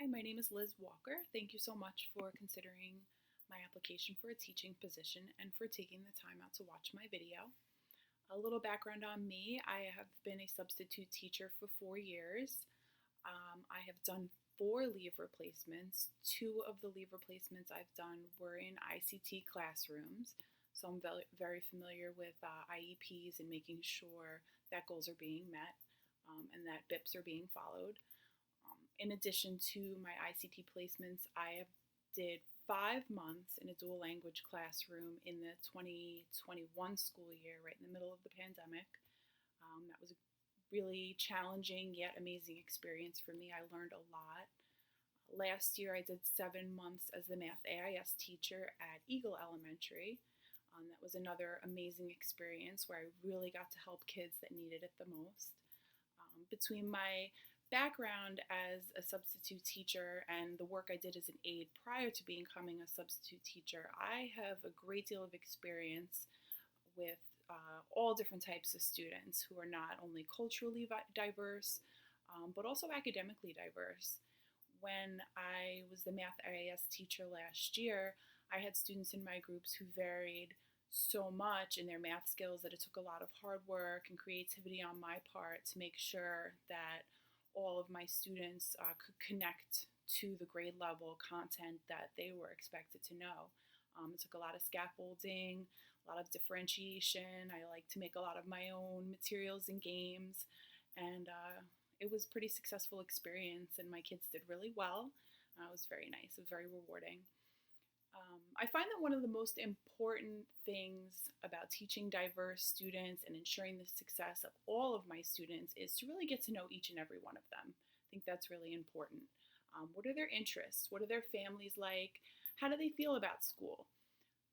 Hi, my name is Liz Walker. Thank you so much for considering my application for a teaching position and for taking the time out to watch my video. A little background on me: I have been a substitute teacher for 4 years. I have done 4 leave replacements. Two of the leave replacements I've done were in ICT classrooms, so I'm very familiar with IEPs and making sure that goals are being met and that BIPs are being followed. In addition to my ICT placements, I have did 5 months in a dual language classroom in the 2021 school year, right in the middle of the pandemic. That was a really challenging yet amazing experience for me. I learned a lot. Last year, I did 7 months as the math AIS teacher at Eagle Elementary. That was another amazing experience where I really got to help kids that needed it the most. Between my background as a substitute teacher and the work I did as an aide prior to becoming a substitute teacher, I have a great deal of experience with all different types of students who are not only culturally diverse, but also academically diverse. When I was the math AIS teacher last year, I had students in my groups who varied so much in their math skills that it took a lot of hard work and creativity on my part to make sure that all of my students could connect to the grade level content that they were expected to know. It took a lot of scaffolding, a lot of differentiation. I like to make a lot of my own materials and games, and it was a pretty successful experience, and my kids did really well. It was very nice, it was very rewarding. I find that one of the most important things about teaching diverse students and ensuring the success of all of my students is to really get to know each and every one of them. I think that's really important. What are their interests? What are their families like? How do they feel about school?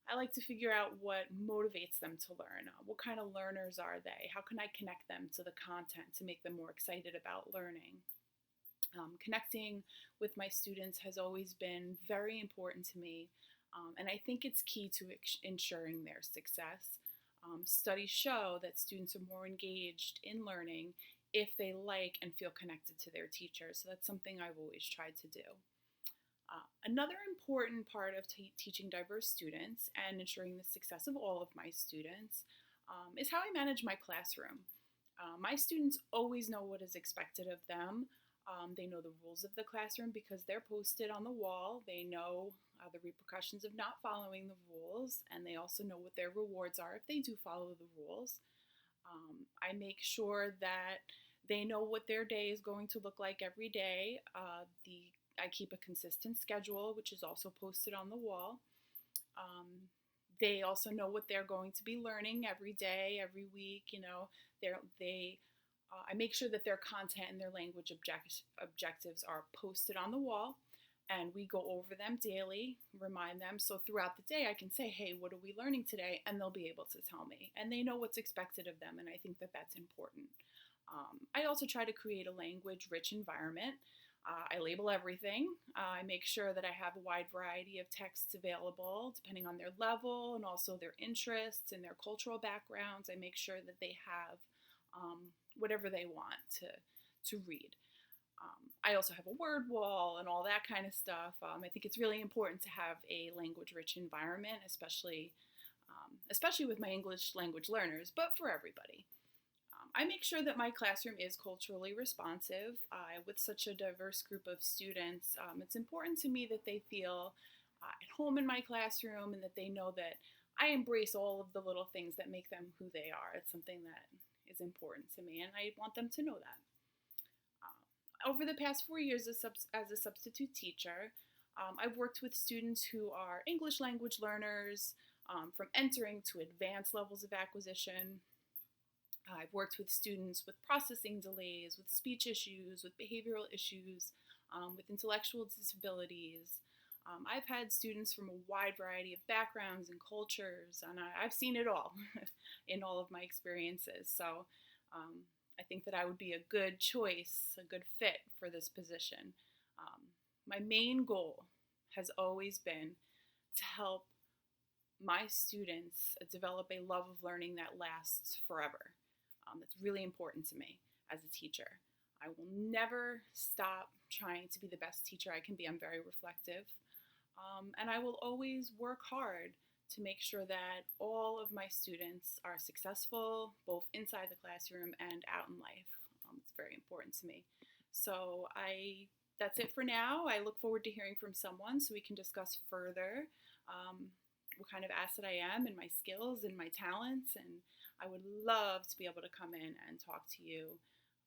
I like to figure out what motivates them to learn. What kind of learners are they? How can I connect them to the content to make them more excited about learning? Connecting with my students has always been very important to me, and I think it's key to ensuring their success. Studies show that students are more engaged in learning if they like and feel connected to their teachers, so that's something I've always tried to do. Another important part of teaching diverse students and ensuring the success of all of my students is how I manage my classroom. My students always know what is expected of them. They know the rules of the classroom because they're posted on the wall. They know the repercussions of not following the rules, and they also know what their rewards are if they do follow the rules. I make sure that they know what their day is going to look like every day. I keep a consistent schedule, which is also posted on the wall. They also know what they're going to be learning every day, every week. I make sure that their content and their language objectives are posted on the wall, and we go over them daily, remind them. So throughout the day, I can say, hey, what are we learning today? And they'll be able to tell me. And they know what's expected of them, and I think that that's important. I also try to create a language-rich environment. I label everything. I make sure that I have a wide variety of texts available depending on their level and also their interests and their cultural backgrounds. I make sure that they have whatever they want to read. I also have a word wall and all that kind of stuff. I think it's really important to have a language-rich environment, especially with my English language learners, but for everybody. I make sure that my classroom is culturally responsive. With such a diverse group of students, it's important to me that they feel at home in my classroom and that they know that I embrace all of the little things that make them who they are. It's something that is important to me, and I want them to know that. Over the past 4 years as a substitute teacher, I've worked with students who are English language learners, from entering to advanced levels of acquisition. I've worked with students with processing delays, with speech issues, with behavioral issues, with intellectual disabilities. I've had students from a wide variety of backgrounds and cultures, and I've seen it all in all of my experiences. So I think that I would be a good choice, a good fit for this position. My main goal has always been to help my students develop a love of learning that lasts forever. That's really important to me as a teacher. I will never stop trying to be the best teacher I can be. I'm very reflective. And I will always work hard to make sure that all of my students are successful, both inside the classroom and out in life. It's very important to me. So that's it for now. I look forward to hearing from someone so we can discuss further what kind of asset I am and my skills and my talents. And I would love to be able to come in and talk to you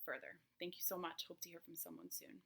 further. Thank you so much. Hope to hear from someone soon.